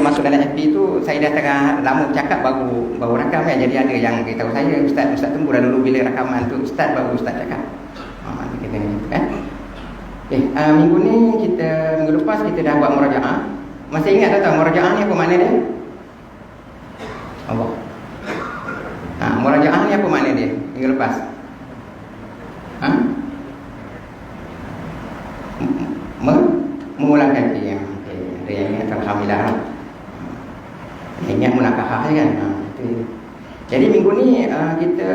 masuk dalam FB tu, saya dah tengah lama bercakap baru rakam kan. Jadi ada yang beritahu saya, Ustaz tunggu dah dulu bila rakaman tu Ustaz baru Ustaz cakap. Kita ni kan. Okey, minggu lepas kita dah buat murajaah. Masih ingat tak murajaah ni apa makna dia? Allah. Murajaah ni apa makna dia minggu lepas? Mengulang kaji. Ada yang ingat, alhamdulillah lah. Ingat munakahah kan. Jadi minggu ni kita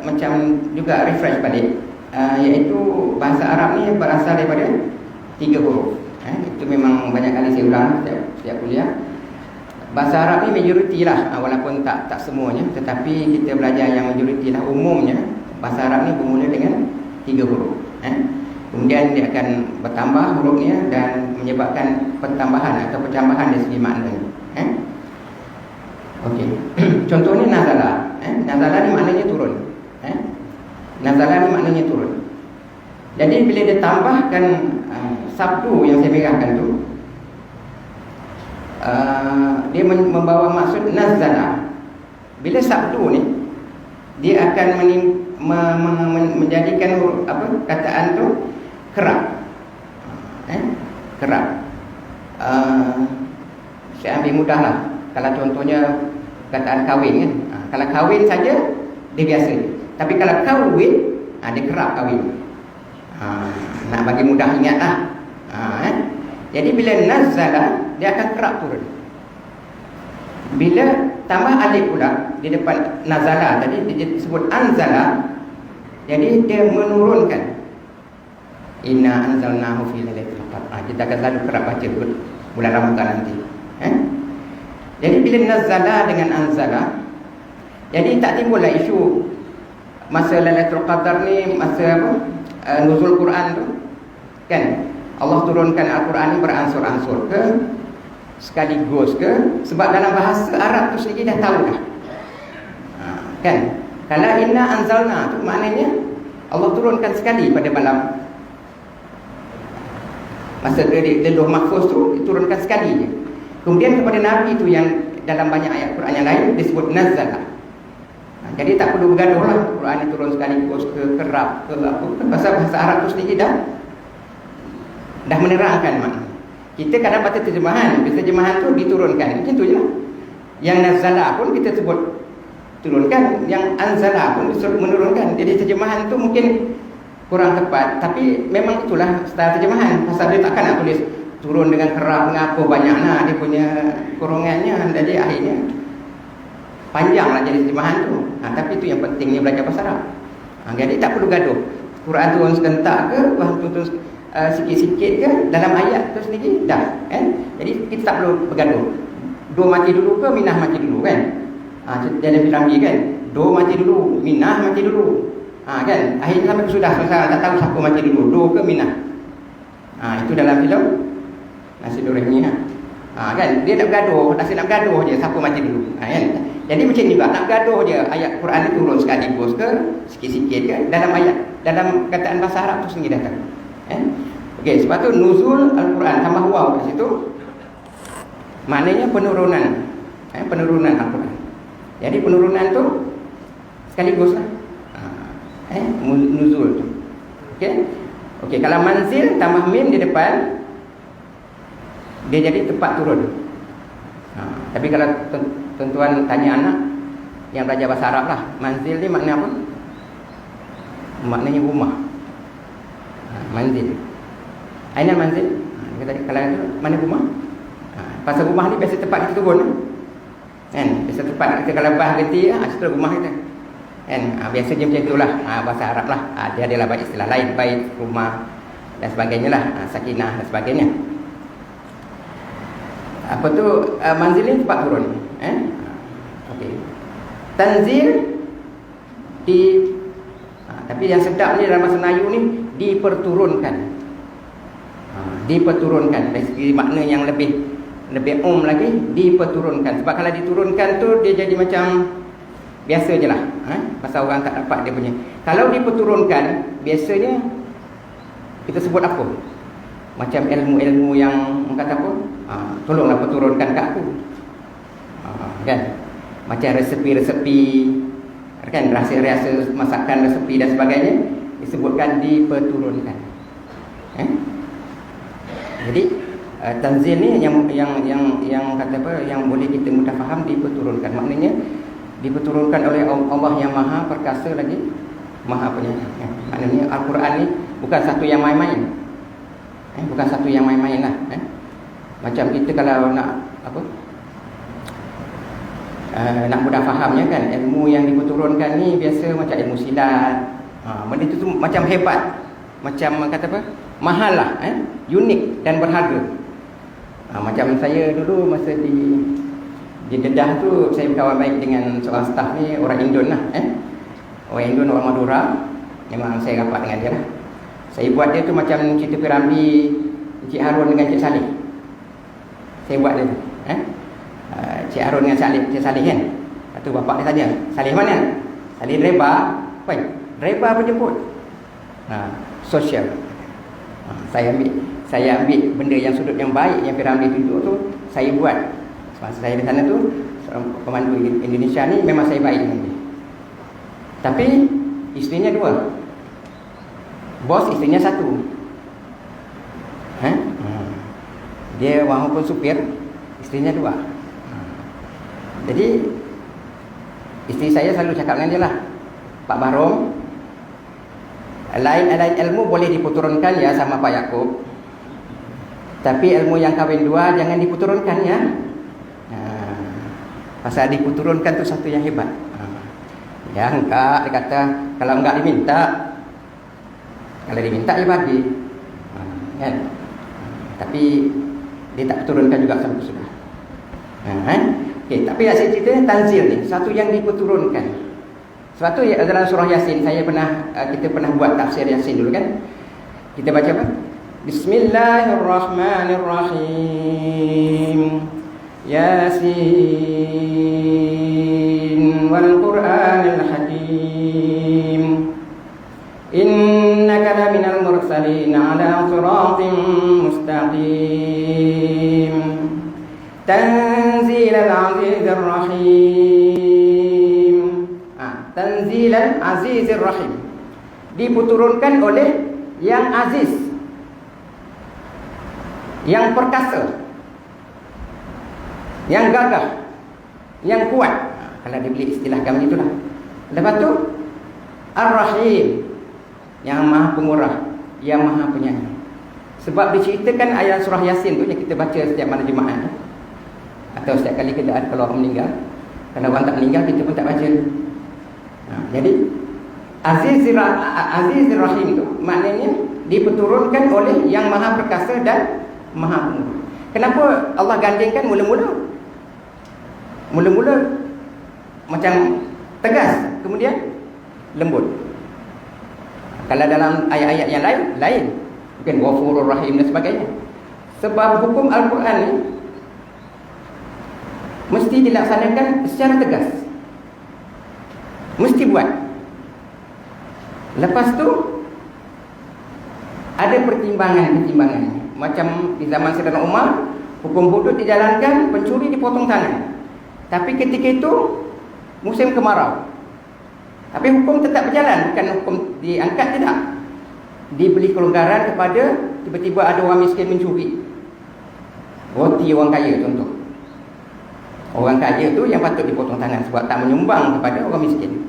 macam juga refresh balik, iaitu bahasa Arab ni berasal daripada 3 huruf. Itu memang banyak kali saya ulang setiap kuliah. Bahasa Arab ni majoriti lah, walaupun tak semuanya, tetapi kita belajar yang majoriti lah. Umumnya bahasa Arab ni bermula dengan 3 huruf. Kemudian dia akan bertambah hurufnya dan menyebabkan pertambahan atau percambahan dari segi maknanya. Okey. Contohnya nazala. Nazala ni maknanya turun. Nazala ni maknanya turun. Jadi bila dia tambahkan sabdu yang saya merahkan tu, dia membawa maksud nazala. Bila sabdu ni dia akan menjadikan kataan tu kerap. Kerap. Saya ambil mudah lah. Kalau contohnya kataan kahwin kan. Kalau kahwin saja dia biasa. Tapi kalau kahwin, dia kerap kahwin. Nak bagi mudah ingat lah. Jadi bila nazala, dia akan kerap turun. Bila tambah alif pula di depan nazala tadi disebut anzala, jadi dia menurunkan. Inna anzalnahu fi lailatul qadr. Kita akan selalu kerap baca bulan Ramadan nanti. Jadi bila nazala dengan anzala, jadi tak timbullah isu masa Lailatul Qadar ni, masa nuzul Quran tu kan. Allah turunkan Al-Quran ni beransur-ansur ke, sekaligus ke, sebab dalam bahasa Arab tu sendiri dah tahu dah. Kan? Kalau inna anzalna tu maknanya Allah turunkan sekali pada malam. Masa dari Lauh Mahfuz tu diturunkan sekali je. Kemudian kepada Nabi tu yang dalam banyak ayat Quran yang lain disebut nazala. Jadi tak perlu bergaduh lah, Quran ni turun sekaligus ke, kerap ke, apa ke. Pasal bahasa Arab tu sendiri dah menerangkan makna. Kita kadang baca terjemahan, bila terjemahan tu diturunkan, macam tu je lah. Yang nazala pun kita sebut turunkan, yang anzala pun disebut menurunkan. Jadi terjemahan tu mungkin kurang tepat, tapi memang itulah style terjemahan. Pasal dia takkan nak tulis turun dengan kerap dengan apa banyak lah, dia punya kurungannya. Jadi akhirnya panjang lah jadi terjemahan tu. Tapi itu yang pentingnya belajar bahasa Arab. Jadi tak perlu gaduh. Quran turun sekentak ke, turun sikit-sikit ke, dalam ayat tu sendiri dah kan. Jadi kita tak perlu bergaduh. Do mati dulu ke minah mati dulu kan. Dia ada filem kan. Do mati dulu, minah mati dulu. Kan. Akhirnya sampai sudah selesai, tak tahu siapa mati dulu, do ke minah. Itu dalam filem Nasi Dorengnya. Kan dia nak bergaduh, nak bergaduh je siapa mati dulu. Kan. Jadi macam ni juga nak bergaduh je, ayat Quran ni turun sekaligus ke, sikit-sikit ke, dalam ayat, dalam kataan bahasa Arab tu sendiri datang. Okey, sebab tu nuzul Al-Quran tambah waw kat situ maknanya penurunan. Penurunan Al-Quran. Jadi penurunan tu sekaligus lah. Nuzul tu. Okey, kalau manzil tambah mim di depan, dia jadi tempat turun. Tapi kalau tuan-tuan tanya anak yang belajar bahasa Arab lah, manzil ni makna apa? Maknanya rumah. Manzil. Aina manzil? Kalau itu mana rumah? Pasal rumah ni biasa tempat kita turun kan? Biasa tempat kita kalau bah ganti situ rumah kita kan. Biasanya macam itulah bahasa Arab lah. Dia adalah banyak istilah lain, bait, rumah dan sebagainya lah, sakinah dan sebagainya. Apa tu manzil ni tempat turun. Okey. Tanzil tapi yang sedap ni dalam bahasa Melayu ni diperturunkan. Diperturunkan dari segi makna yang lebih lagi, diperturunkan. Sebab kalau diturunkan tu dia jadi macam biasa je lah. Pasal orang tak dapat dia punya. Kalau diperturunkan, biasanya kita sebut apa? Macam ilmu-ilmu yang kata apa? tolonglah turunkan ke aku. Kan? Macam resepi-resepi, kan, rahsia-rahsia masakan, resepi dan sebagainya disebutkan diperturunkan. Jadi tanzil ni yang kata apa, yang boleh kita mudah faham, diperturunkan. Maknanya diperturunkan oleh Allah yang Maha Perkasa lagi Maha Penyayang. Maknanya Al-Quran ni bukan satu yang main-main. Bukan satu yang main-main lah. Macam kita kalau nak apa, nak mudah fahamnya kan, ilmu yang diperturunkan ni biasa macam ilmu silat. Benda tu macam hebat, macam kata apa, mahal lah, unik dan berharga. Macam saya dulu masa di Kedah tu, saya berkawan baik dengan seorang staf ni, orang Indon lah, orang Indon, orang Madura. Memang saya rapat dengan dia lah. Saya buat dia tu macam cerita Piramli, Encik Harun dengan Encik Saleh. Saya buat dia tu, Encik Harun dengan Encik Saleh kan. Lepas tu bapak dia tanya, Saleh mana? Saleh driver. Apa? Driver pun jemput. Sosial. Saya ambil benda yang sudut yang baik yang Piramli tunjuk tu, saya buat. Masa saya di sana tu, seorang pemandu Indonesia ni memang saya baik dengan dia. Tapi isterinya 2. Bos isterinya 1. Dia walaupun supir, isterinya 2. Jadi isteri saya selalu cakap dengan dia lah, Pak Bahrom, lain ilmu boleh diperturunkan ya sama Pak Yaakob, tapi ilmu yang kahwin 2 jangan diperturunkan ya. Pasal diperturunkan tu satu yang hebat. Ya enggak, dia kata kalau enggak diminta, kalau diminta dia bagi, kan? Tapi dia tak turunkan juga sampai sudah. Okay, tapi saya cerita tanzil ni satu yang diperturunkan. Sebab tu dalam surah Yasin kita pernah buat tafsir Yasin dulu kan. Kita baca apa? Bismillahirrahmanirrahim. Yasin wal Qur'anil Hakim. Innaka laminal mursalin ala siratin mustaqim. Tanzilal azizir rahim. Tanzilal azizir rahim. Diturunkan oleh yang aziz, yang perkasa, yang gagah, yang kuat. Kalau dibeli istilah kami itulah. Lepas tu Ar-Rahim, yang Maha Pemurah, yang Maha Penyayang. Sebab diceritakan ayat surah Yasin tu yang kita baca setiap malam Jumaat, atau setiap kali kalau orang meninggal. Kalau orang tak meninggal, kita pun tak baca. Jadi Azizir Rahim tu maknanya diperturunkan oleh yang Maha Perkasa dan Maha Pemurah. Kenapa Allah gandingkan mula-mula macam tegas, kemudian lembut? Kalau dalam ayat-ayat yang lain mungkin Ghafurur Rahim dan sebagainya. Sebab hukum Al-Quran ni mesti dilaksanakan secara tegas, mesti buat. Lepas tu ada pertimbangan. Macam di zaman Sayyidina Umar, hukum hudud dijalankan, pencuri dipotong tangan. Tapi ketika itu musim kemarau, tapi hukum tetap berjalan, bukan hukum diangkat, tidak. Diberi kelonggaran kepada tiba-tiba ada orang miskin mencuri roti orang kaya contoh. Orang kaya tu yang patut dipotong tangan sebab tak menyumbang kepada orang miskin.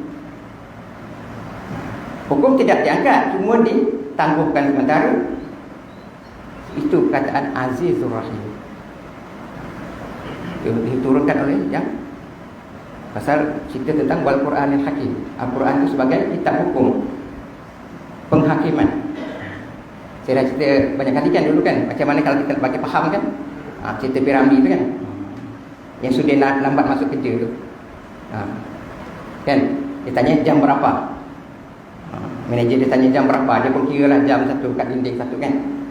Hukum tidak diangkat, cuma ditangguhkan sementara. Itu perkataan Azizur Rahim. Diturunkan oleh yang pasal cerita tentang Wal Qur'anil Hakim. Al-Quran itu sebagai kitab hukum, penghakiman. Saya dah cerita banyak kali kan dulu kan, macam mana kalau kita bagi faham kan, cerita Piramli tu kan, yang sudah lambat masuk kerja tu, kan, dia tanya jam berapa, manager dia tanya jam berapa, dia pun kira lah jam satu kat dinding satu kan.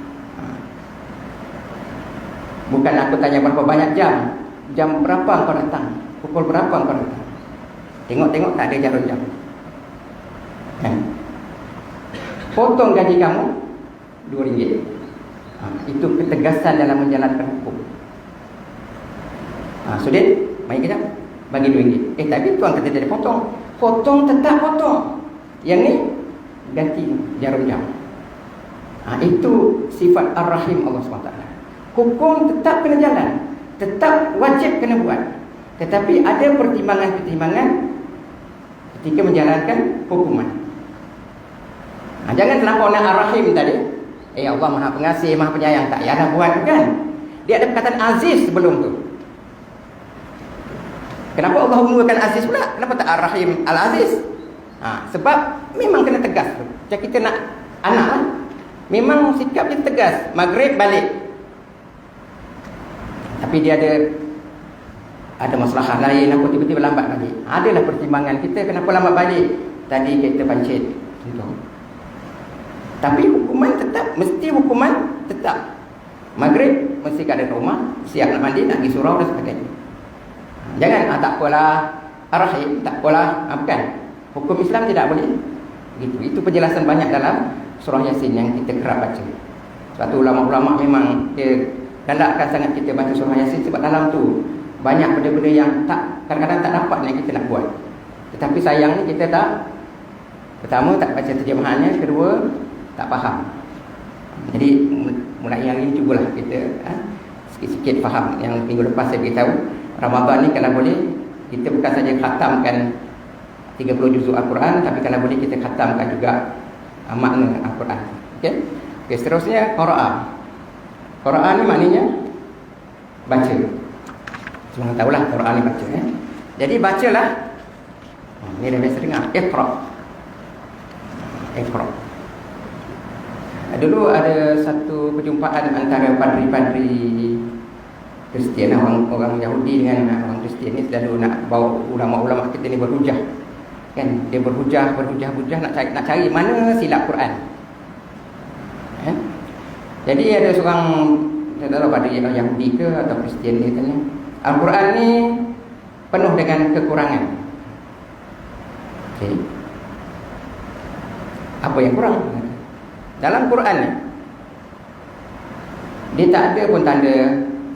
Bukan aku tanya berapa banyak jam berapa kau datang, pukul berapa kau datang, tengok tak ada jarum jam, kan? Potong gaji kamu RM2. Itu ketegasan dalam menjalankan hukum. Sudah, mari kita bagi RM2. Tapi tuan kata dia potong. Potong tetap potong. Yang ni ganti jarum jam. Itu sifat Ar-Rahim Allah SWT. Hukum tetap kena jalan, tetap wajib kena buat. Tetapi ada pertimbangan-pertimbangan ketika menjalankan hukuman. Jangan terlampau nak Ar-Rahim tadi. Allah Maha Pengasih, Maha Penyayang, tak payahlah buat kan. Dia ada perkataan Aziz sebelum tu. Kenapa Allah menggunakan Aziz pula? Kenapa tak Ar-Rahim Al-Aziz? Sebab memang kena tegas tu. Macam kita nak anak lah, memang sikap kita tegas. Maghrib balik, tapi dia ada masalah lain, aku tiba-tiba lambat balik. Adalah pertimbangan kita kenapa lambat balik. Tadi kita pancit contoh. Tapi hukuman tetap, mesti hukuman tetap. Maghrib mesti keadaan rumah, siap nak mandi, nak pergi surau dan sebagainya. Jangan tak apalah Ar-Rahim, tak apalah, bukan. Hukum Islam tidak boleh begitu. Itu penjelasan banyak dalam surah Yasin yang kita kerap baca. Sebab tu ulama-ulama memang dia galakkan sangat kita baca surah Yasin, sebab dalam tu banyak benda-benda yang kadang-kadang tak dapat yang kita nak buat. Tetapi sayangnya kita tak, pertama tak baca terjemahannya, kedua tak faham. Jadi mulai hari ini cubalah kita sikit-sikit faham. Yang minggu lepas saya beritahu, Ramadan ni kalau boleh kita bukan saja khatamkan 30 juzuk Al-Quran, tapi kalau boleh kita khatamkan juga makna Al-Quran. Okey. Seterusnya Qur'an. Qur'an ni maknanya baca. Semua tahulah Qur'an ni baca. Jadi bacalah. Ni dah biasa dengar. Iqra. Dulu ada satu perjumpaan antara padri-padri Kristian, orang Yahudi dengan orang Kristian ni selalu nak bawa ulama-ulama kita ni berhujah. Kan? Dia berhujah nak cari mana silap Quran. Jadi ada seorang, saya tak tahu pada Yahudi ke atau Kristian, dia tanya, Al-Quran ni penuh dengan kekurangan. Okay. Apa yang kurang? Dalam Quran ni dia tak ada pun tanda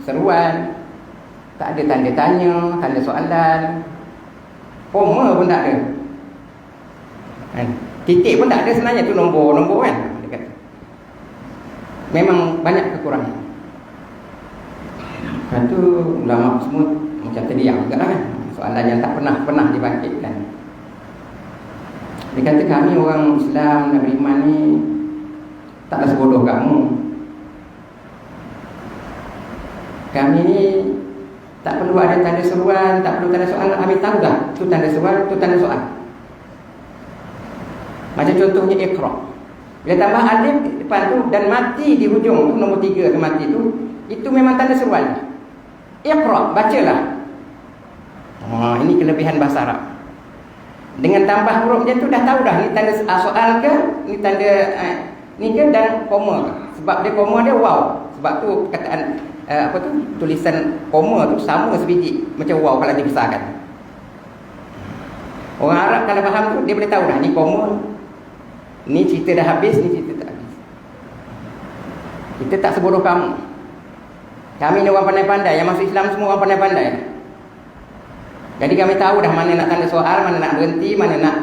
seruan, tak ada tanda tanya, tanda soalan, koma pun tak ada. Titik pun tak ada sebenarnya, tu nombor-nombor kan. Memang banyak kekurangan. Lepas tu ulama semua macam terdiam juga kan. Soalan yang tak pernah dibangkitkan. Dia kata kami orang Islam dan beriman ni taklah sebodoh kamu. Kami ni tak perlu ada tanda seruan, tak perlu tanda soalan. Kami tahu dah tu tanda seruan, tu tanda soalan. Macam contohnya Iqra. Bila tambah alif depan tu dan mati di hujung tu, nombor 3 tu mati tu, itu memang tanda seruan. Iqra, bacalah. Ini kelebihan bahasa Arab. Dengan tambah huruf dia tu dah tahu dah ni tanda soal ke, ni tanda ni ke, dan koma ke. Sebab dia koma dia wow. Sebab tu perkataan tulisan koma tu sama sebiji macam wow kalau dipisahkan. Orang Arab kalau faham tu dia boleh tahu dah ni koma, ni cerita dah habis, ni cerita tak habis. Kita tak sebodoh kamu. Kami ni orang pandai-pandai, yang masuk Islam semua orang pandai-pandai. Jadi kami tahu dah mana nak tanda soal, mana nak berhenti, mana nak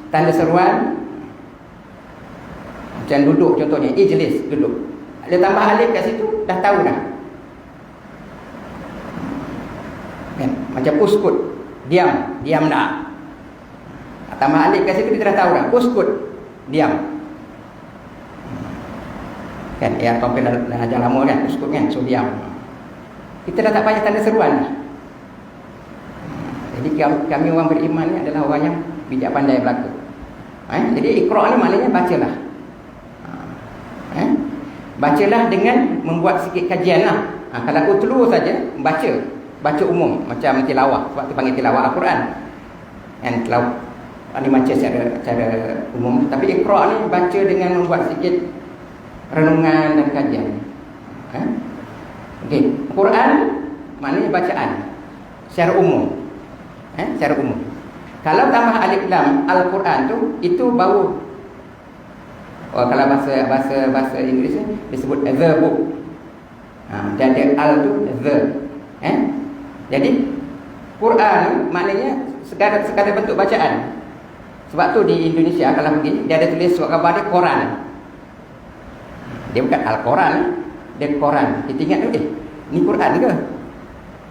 tanda seruan. Macam duduk contohnya, ijlis, duduk. Dia tambah alif kat situ, dah tahu dah. Kan? Macam uskut, diam dah. Tambah alif kat situ, dia dah tahu dah. Uskut, diam. Kan, ya tampil dah ajar lama kan, uskut kan, so diam. Kita dah tak payah tanda seruan dah. Jadi kami orang beriman ni adalah orang yang bijak pandai berlaku. Jadi Iqra ni maknanya bacalah. Bacalah dengan membuat sikit kajian lah. Kalau utlu saja, baca umum macam tilawah. Sebab tu panggil tilawah Al-Quran. Kan, tilawah ni baca secara umum. Tapi Iqra ni baca dengan membuat sikit renungan dan kajian. Okey, Quran maknanya bacaan secara umum. Secara umum. Kalau tambah alif lam Al-Quran tu, itu baru kalau bahasa Inggeris disebut the book. Dan al tu the. Jadi Quran maknanya sekadar bentuk bacaan. Sebab tu di Indonesia kalau pergi, dia ada tulis surat khabar dia Quran. Dia bukan Al-Quran, dia Quran. Kita ingat tu, ni Quran ke?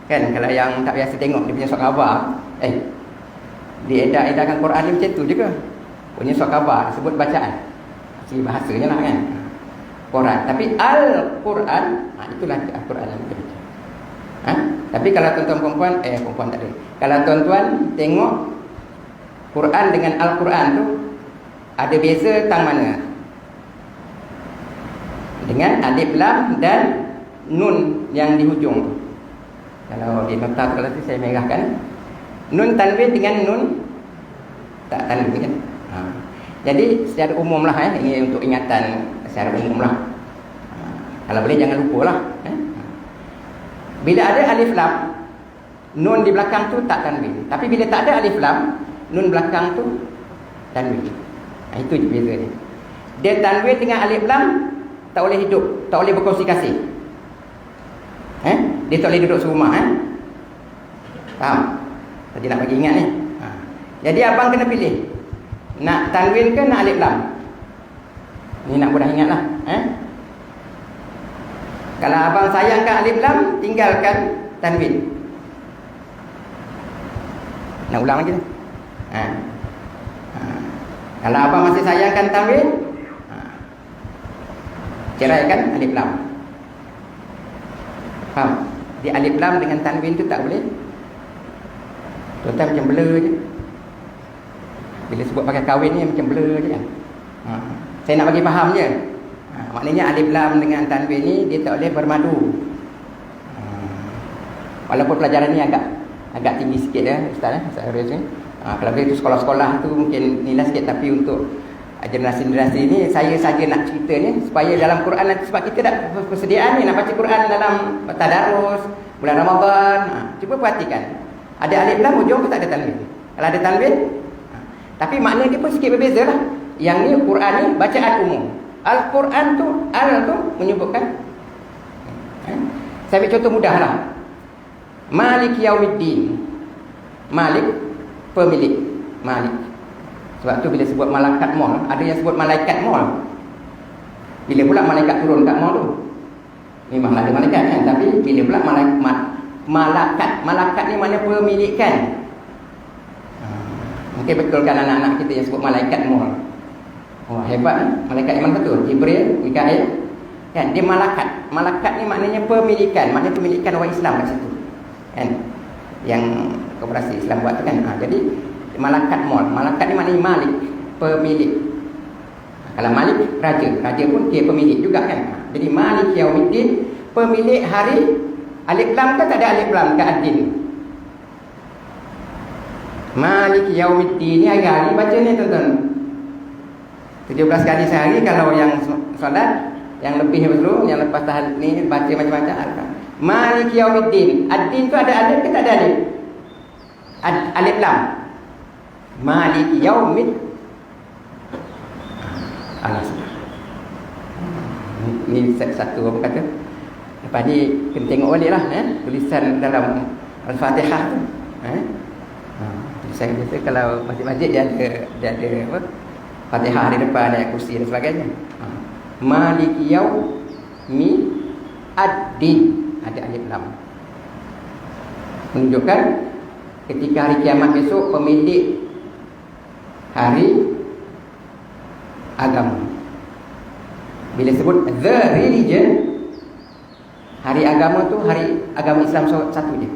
Kan kalau yang tak biasa tengok dia punya surat khabar, dia edarkan Quran ni macam tu je ke? Punya surat khabar sebut bacaan. Ciri bahasanya lah kan. Quran. Tapi Al-Quran, itulah Al-Quran yang kita baca. Tapi kalau tuan-tuan perempuan, perempuan tak ada. Kalau tuan-tuan tengok Quran dengan Al-Quran tu ada beza tang mana? Dengan alif lam dan nun yang di hujung tu. Kalau di nota kalau tu saya merahkan. Nun tanwin dengan nun tak tanwin kan. Jadi secara umum lah ini untuk ingatan secara umum lah. Kalau boleh jangan lupa lah. Bila ada alif lam, nun di belakang tu tak tanwin. Tapi bila tak ada alif lam, nun belakang tu tanwin. Itu je beza dia. Dia tanwin dengan alif lam tak boleh hidup, tak boleh berkongsi kasih. Dia tak boleh duduk serumah. Faham? Tadi nak bagi ingat ni. Jadi abang kena pilih. Nak tanwin ke nak alif lam? Ni nak mudah ingat lah. Kalau abang sayangkan alif lam, tinggalkan tanwin. Nak ulang lagi ni. Kalau abang masih sayangkan tanwin, ceraikan alif lam. Faham? Di alif lam dengan tanwin tu tak boleh. Tuan-tuan macam blur je. Bila sebut pakai kahwin ni macam blur je kan. Saya nak bagi faham je. Maknanya alif lam dengan tanwin ni dia tak boleh bermadu. Walaupun pelajaran ni agak tinggi sikit ya Ustaz Ustaz Haris ni. Kalau begitu sekolah-sekolah tu mungkin nilai sikit, tapi untuk generasi-generasi ni saya saja nak cerita ni supaya dalam Quran nanti, sebab kita dah persediaan ni nak baca Quran dalam tadarus bulan Ramadan. Cuba perhatikan. Ada alif lam hujung tu tak ada tanwin. Kalau ada tanwin, tapi makna dia pun sikit berbeza lah. Yang ni Quran ni bacaan umum. Al-Quran tu al tu menyebutkan. Saya ambil contoh mudah lah. Malik Yaumiddin. Malik pemilik. Malik. Sebab tu bila sebut malaikat maul, ada yang sebut malaikat maul. Bila pula malaikat turun kat maul tu? Memanglah ada malaikat kan, tapi bila pula malaikat ni mana pemilikan. Mungkin betul kan anak-anak kita yang sebut malaikat maul. Wah hebat kan? Malaikat yang mana betul? Jibril, Mikail. Kan dia malaikat. Malaikat ni maknanya pemilikan, maknanya pemilikan orang Islam kat situ. Kan? Yang koperasi Islam buat tu kan. Jadi malaikat maul. Malaikat ni maknanya malik, pemilik. Kalau malik raja, raja pun dia pemilik juga kan. Jadi Malik Yaumiddin, pemilik hari. Alif lam kan tak ada alif lam ke ad-din. Malik Yaumiddin ni hari-hari baca ni tuan-tuan. 17 kali sehari kalau yang solat, yang lebih betul, yang lepas tahun ni baca macam-macam. Malik Yaumiddin. Ad-din tu ada alif ke tak ada alif? Alif lam. Malik Yaumiddin. Ni satu apa kata. Lepas ni kena tengok balik lah tulisan dalam Al-Fatihah tu. Tulisan biasa kalau masjid-masjid dia ada apa? Fatihah di depan, ayat kursi dan sebagainya. Malik Yaumi Ad-Din, ada alif lam. Menunjukkan ketika hari kiamat besok pemilik hari agama. Bila sebut the religion, hari agama tu hari agama Islam satu je.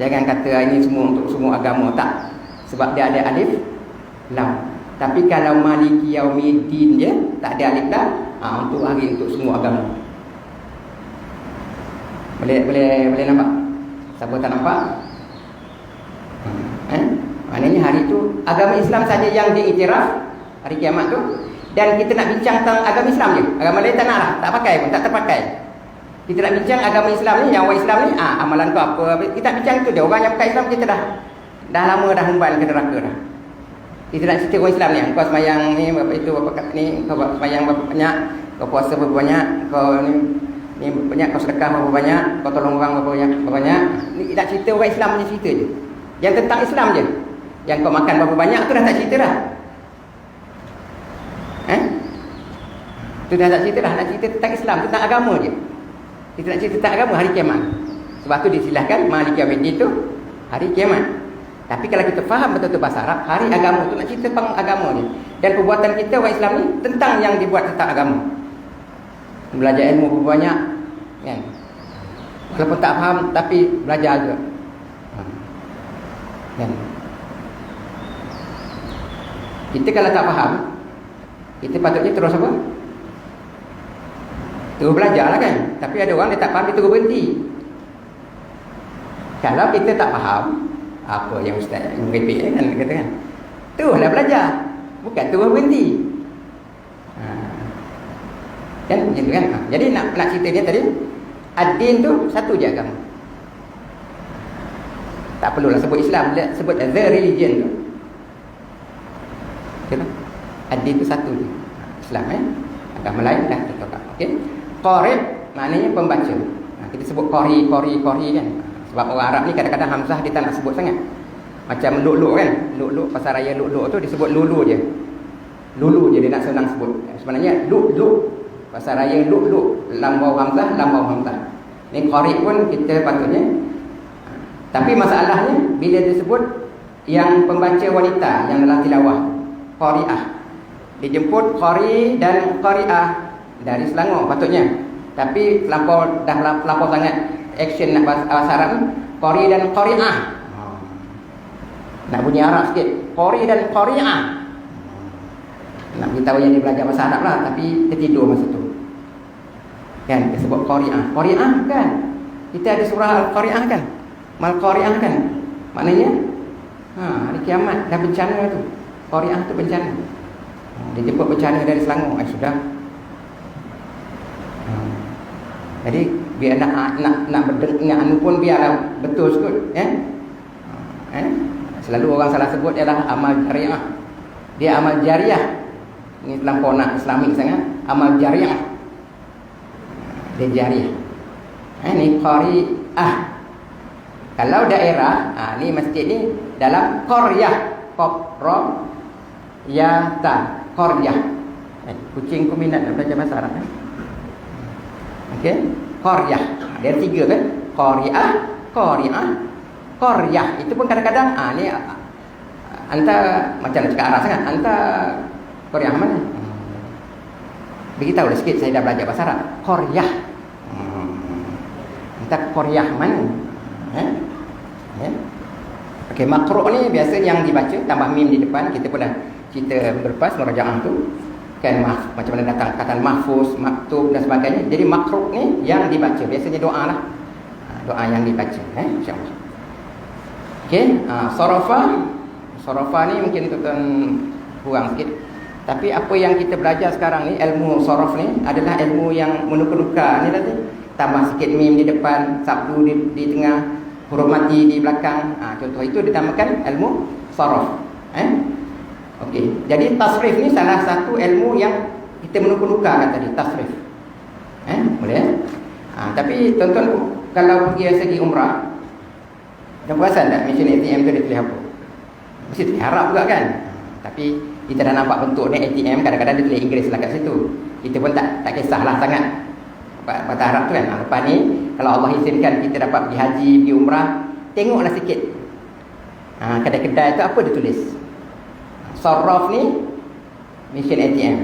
Jangan kata ini semua untuk semua agama, tak. Sebab dia ada alif lam. Tapi kalau Maliki Yaumiddin je tak ada alif lam, untuk hari untuk semua agama. Boleh nampak? Siapa tak nampak? Maknanya hari tu agama Islam saja yang diiktiraf hari kiamat tu. Dan kita nak bincang tentang agama Islam je. Agama lain tak nak lah, tak pakai pun, tak terpakai. Kita nak bincang agama Islam ni, yang orang Islam ni, amalan tu apa. Kita nak bincang tu dia. Orang yang pakai Islam kita dah lama dah humban ke neraka dah. Kita nak cerita orang Islam ni, kau semayang ni, berapa itu, berapa kat ni, kau semayang berapa banyak, kau puasa berapa banyak, kau ni Ni banyak kau sedekah berapa banyak, kau tolong orang berapa banyak. Ni tak cerita orang Islam punya cerita je. Yang tentang Islam je. Yang kau makan berapa banyak tu dah tak cerita dah. Itu dah tak cerita dah. Nak cerita tentang Islam, tentang agama je. Kita nak cerita tentang agama hari kiamat. Sebab tu disilahkan Maliki Yaumiddin tu hari kiamat. Tapi kalau kita faham betul-betul bahasa Arab, hari agama tu nak cerita tentang agama ni. Dan perbuatan kita orang Islam ni tentang yang dibuat tentang agama. Belajar ilmu berapa banyak kan? Walaupun tak faham tapi belajar juga. Kan? Kita kalau tak faham, kita patutnya terus apa? Terus belajar lah kan. Tapi ada orang dia tak faham, dia terus berhenti. Kalau kita tak faham apa yang ustaz merepek kan, kata kan, teruslah belajar, bukan terus berhenti. Kan macam tu kan. Jadi nak cerita dia tadi, ad-din tu satu je agama. Tak perlulah sebut Islam, sebut the religion tu. Okey. Ad-din tu satu je. Islam agama lain dah kita tahu. Okey. Qari maknanya pembaca. Kita sebut qari kan. Sebab orang Arab ni kadang-kadang hamzah dia tak nak sebut sangat. Macam luk-luk kan. Luk-luk pasal raya luk-luk tu disebut lulu je. Lulu je dia nak senang sebut. Sebenarnya luk-luk pasal raya luk-luk, lambau hamzah. Ni qari pun kita patutnya. Tapi masalahnya bila disebut yang pembaca wanita yang dalam tilawah, qari'ah. Dijemput qari dan qari'ah dari Selangor patutnya. Tapi terlampau sangat action nak bahasa Arab ni, qari dan qari'ah. Nak bunyi Arab sikit, qari dan qari'ah. Nak beritahu yang dia belajar bahasa Arab lah, tapi tertidur masa tu. Kan, dia sebut qari'ah. Qari'ah kan, kita ada surah Al-Qari'ah kan, Mal-Qari'ah kan. Maknanya hari kiamat dah bencana tu. Qari'ah tu bencana. Dia jemput bencana dari Selangor. Sudah. Jadi biar nak berdengar anu pun biarlah betul sikit, Selalu orang salah sebut ialah amal jariah. Dia amal jariah. Ini terlampau nak Islamik sangat. Amal jariah. Dia jariah. Ini qari'ah. Kalau daerah, ni masjid ni dalam qaryah, qaf ya ta, qaryah. Kucingku minat nak belajar bahasa Arab. Okey, qaryah. Dia tiga kan? Qari'ah, qaryah. Itu pun kadang-kadang ni anta macam nak cakap Arab sangat. Anta qaryah mana? Beritahulah sikit, saya dah belajar bahasa Arab. Qaryah. Anta qaryah mana? Okey, makruh ni biasa yang dibaca tambah mim di depan. Kita pun dah cerita berlepas murajaah tu kan, macam mana datang kata mahfuz, maktub dan sebagainya. Jadi makruh ni yang dibaca, biasanya doa lah, doa yang dibaca, insya-Allah. Okey, sarafa ni mungkin tuan kurang sikit. Tapi apa yang kita belajar sekarang ni, ilmu saraf ni adalah ilmu yang menuka-nuka ni tadi. Tambah sikit mim di depan, sabdu di tengah, huruf mati di belakang. Contoh itu dinamakan ilmu saraf. Okey. Jadi tasrif ni salah satu ilmu yang kita menuka-nukakan tadi, tasrif. Boleh? Tapi tuan-tuan kalau pergi dari segi umrah, dah perasan tak mesin ATM tu dia tulis apa? Mesti tulis Arab juga kan? Tapi kita dah nampak bentuk ni ATM, kadang-kadang dia tulis Inggeris lah kat situ. Kita pun tak kisahlah sangat bahasa Arab tu kan. Lepas ni kalau Allah izinkan kita dapat pergi haji, pergi umrah, tengoklah sikit kedai-kedai tu apa dia tulis. Saraf ni mesin ATM.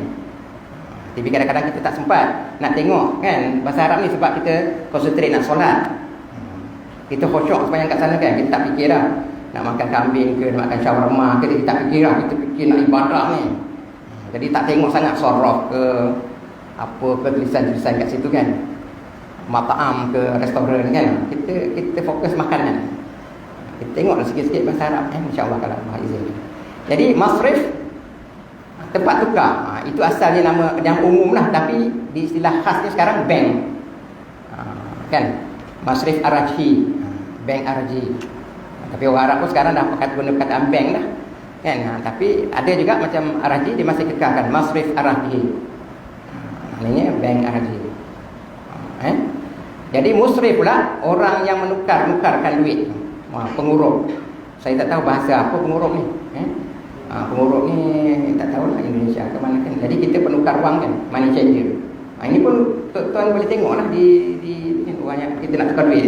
Tapi kadang-kadang kita tak sempat nak tengok kan bahasa Arab ni sebab kita konsentrate nak solat. Kita khusyuk sepanjang kat sana kan. Kita tak fikir dah nak makan kambing ke, nak makan shawarma ke, kita tak fikir dah. Kita fikir nak ibadah ni. Jadi tak tengok sangat saraf ke apa ke tulisan-tulisan kat situ kan. Mat'am ke restoran kan. Kita fokus makanan. Kita tengoklah sikit-sikit bahasa Arab insya-Allah kalau Allah izin. Jadi masrif tempat tukar. Itu asalnya nama yang umum lah, tapi di istilah khasnya sekarang bank. Kan? Masrif Araji, bank Araji. Tapi orang Arab pun sekarang dah guna perkataan bank dah. Kan? Tapi ada juga macam Araji dia masih kekalkan Masrif Araji. Maknanya bank Araji. Jadi musrif pula orang yang nukarkan duit. Penguruk. Saya tak tahu bahasa apa penguruk ni. Penguruk ni tak tahu lah Indonesia ke mana kan. Jadi kita penukar wang kan, money changer. Ini pun tuan boleh tengok lah di banyak kita nak tukar duit.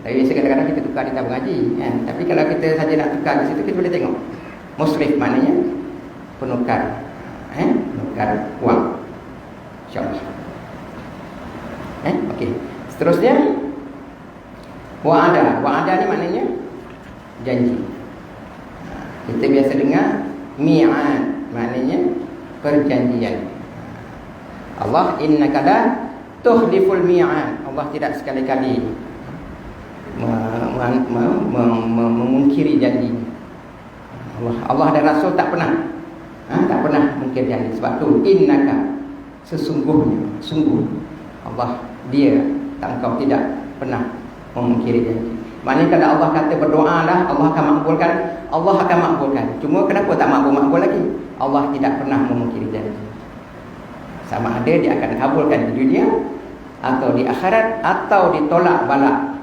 Tapi biasa kadang-kadang kita tukar di tabung haji kan. Tapi kalau kita saja nak tukar di situ, kita boleh tengok. Musrif maknanya penukar. Penukar wang. InsyaAllah. Okey. Seterusnya wa'ada ni maknanya janji. Kita biasa dengar mi'ad, maknanya perjanjian. Allah innaka la tukhliful mi'ad. Allah tidak sekali-kali memungkiri janji. Allah dan Rasul tak pernah mungkir janji. Sebab tu innaka, sungguh Allah, dia tak, engkau tidak pernah memungkiri janji. Maknanya kalau Allah kata berdoa lah, Allah akan makbulkan. Allah akan makbulkan. Cuma kenapa tak makbul lagi? Allah tidak pernah memungkiri janji. Sama ada dia akan kabulkan di dunia, atau di akhirat, atau ditolak balak.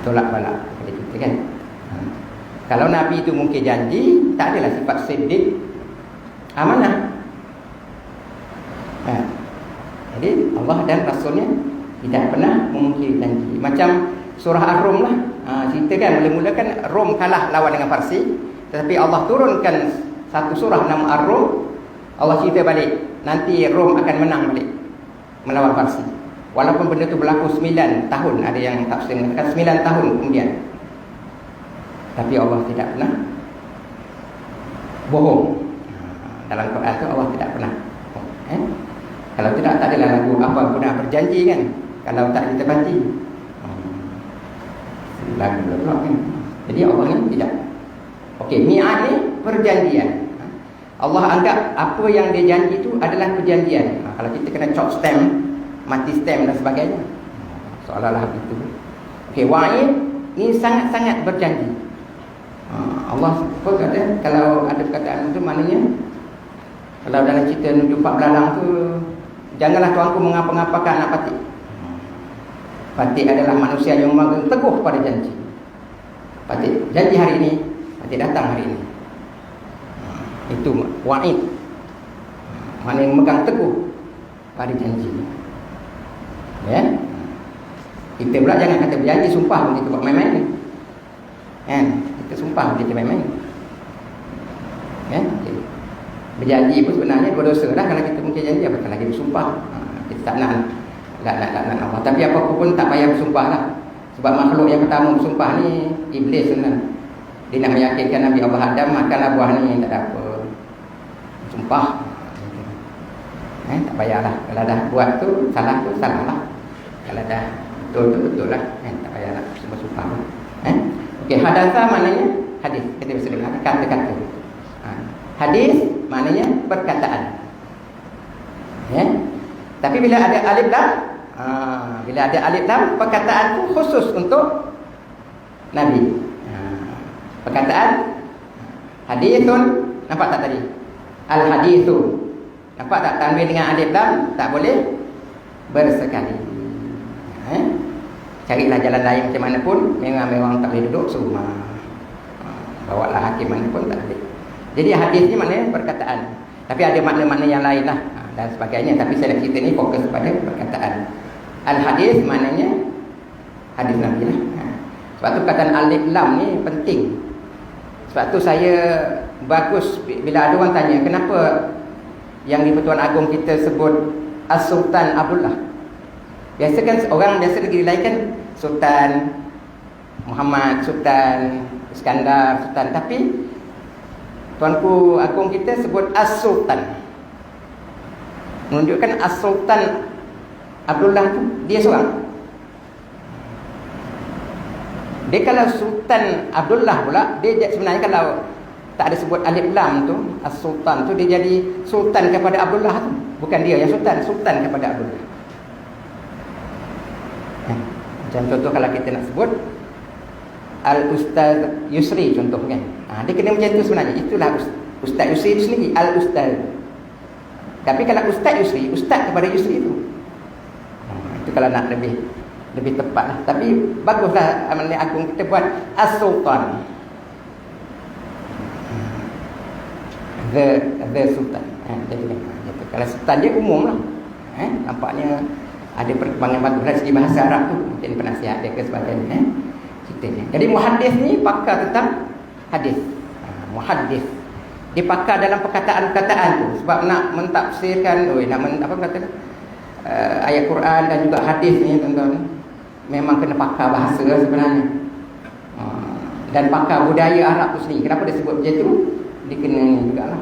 Tolak balak kepada kita kan. Kalau Nabi itu mungkin janji, tak adalah sifat siddiq, amanah. Jadi Allah dan Rasulnya tidak pernah memungkiri janji. Macam surah Ar-Rum lah. Cerita kan, mula-mula kan Rom kalah lawan dengan Parsi, tetapi Allah turunkan satu surah nama Ar-Rum. Allah cerita balik, nanti Rom akan menang balik melawan Parsi. Walaupun benda tu berlaku 9 tahun, ada yang tafsir mengatakan 9 tahun kemudian. Tapi Allah tidak pernah bohong. Dalam Quran tu Allah tidak pernah. Kalau tidak, tak adalah lagu apa guna berjanji kan, kalau tak ditepati. Lagu pula kan. Jadi Allah ni tidak. Okey, mi'ad ni perjanjian. Allah anggap apa yang dia janji tu adalah perjanjian. Kalau kita kena chop stamp, mati stamp dan sebagainya, seolah-olah begitu. Okey, wa'id ni sangat-sangat berjanji. Allah pun kata, kalau ada perkataan itu maknanya, kalau dalam cerita jumpa belalang tu, janganlah tuanku mengapa-ngapakan anak patik. Patik adalah manusia yang memegang teguh pada janji. Patik janji hari ini, patik datang hari ini. Itu wa'id, maknanya memegang teguh pada janji. Ya. Kita pula jangan kata berjanji sumpah kita buat main-main ni. Kan? Kita sumpah kita main-main. Ya. Okay. Berjanji pun sebenarnya dua dosa dah kalau kita mungkin janji, apatah lagi bersumpah. Kita tak nak Allah. Tapi apa pun tak payah bersumpah lah. Sebab makhluk yang pertama bersumpah ni iblis sebenarnya. Dia nak meyakinkan Nabi Allah Adam makanlah buah ni, tak ada apa. Sumpah. Tak payahlah. Kalau dah buat tu salah lah. Kalau dah betul lah. Tak payahlah sumpah lah. Okey, hadatha maknanya hadis. Kita bisa dengar kata-kata. Hadis maknanya perkataan. Ya. Tapi bila ada alif lam, perkataan tu khusus untuk Nabi. Perkataan hadithun, nampak tak tadi? Al-hadithu. Nampak tak tanwin dengan alif lam tak boleh bersekali. Carilah jalan lain macam mana pun, memang tak boleh duduk serumah. Bawalah hakim mana pun tak boleh. Jadi hadis ni maknanya perkataan. Tapi ada makna-makna yang lain lah dan sebagainya. Tapi saya nak cerita ni fokus pada perkataan. Al-hadis maknanya hadis Nabi lah. Sebab tu perkataan alif lam ni penting. Sebab tu saya bagus bila ada orang tanya kenapa yang di Pertuan Agong kita sebut As-Sultan Abdullah. Biasa kan orang biasa negeri lain kan Sultan Muhammad, Sultan Iskandar, Sultan. Tapi Tuanku Agong kita sebut As-Sultan, menunjukkan As-Sultan Abdullah tu dia seorang. Dia kalau Sultan Abdullah pula, dia sebenarnya kalau tak ada sebut alif lam tu, As-Sultan tu, dia jadi Sultan kepada Abdullah tu. Bukan dia yang Sultan, Sultan kepada Abdullah. Macam contoh kalau kita nak sebut Al-Ustaz Yusri contoh kan. Dia kena macam tu sebenarnya. Itulah Ustaz Yusri itu sendiri, Al-Ustaz. Tapi kalau Ustaz Yusri, Ustaz kepada Yusri itu. kalau nak lebih tepat lah. Tapi baguslah Amanah Agung kita buat As-Sultan, the Sultan. Jadi kalau Sultan dia umum lah. Nampaknya ada perkembangan bagus dari segi bahasa Arab tu, mungkin penasihat dia ke sebagainya. Ceritanya. Jadi muhaddis ni pakar tentang hadis. Muhaddis dia pakar dalam perkataan-perkataan tu, sebab nak mentafsirkan, apa kata ayat Quran dan juga hadis ni tuan-tuan, memang kena pakar bahasa sebenarnya. Dan pakar budaya Arab tu sendiri. Kenapa dia sebut macam tu? Dia kena ni jugalah.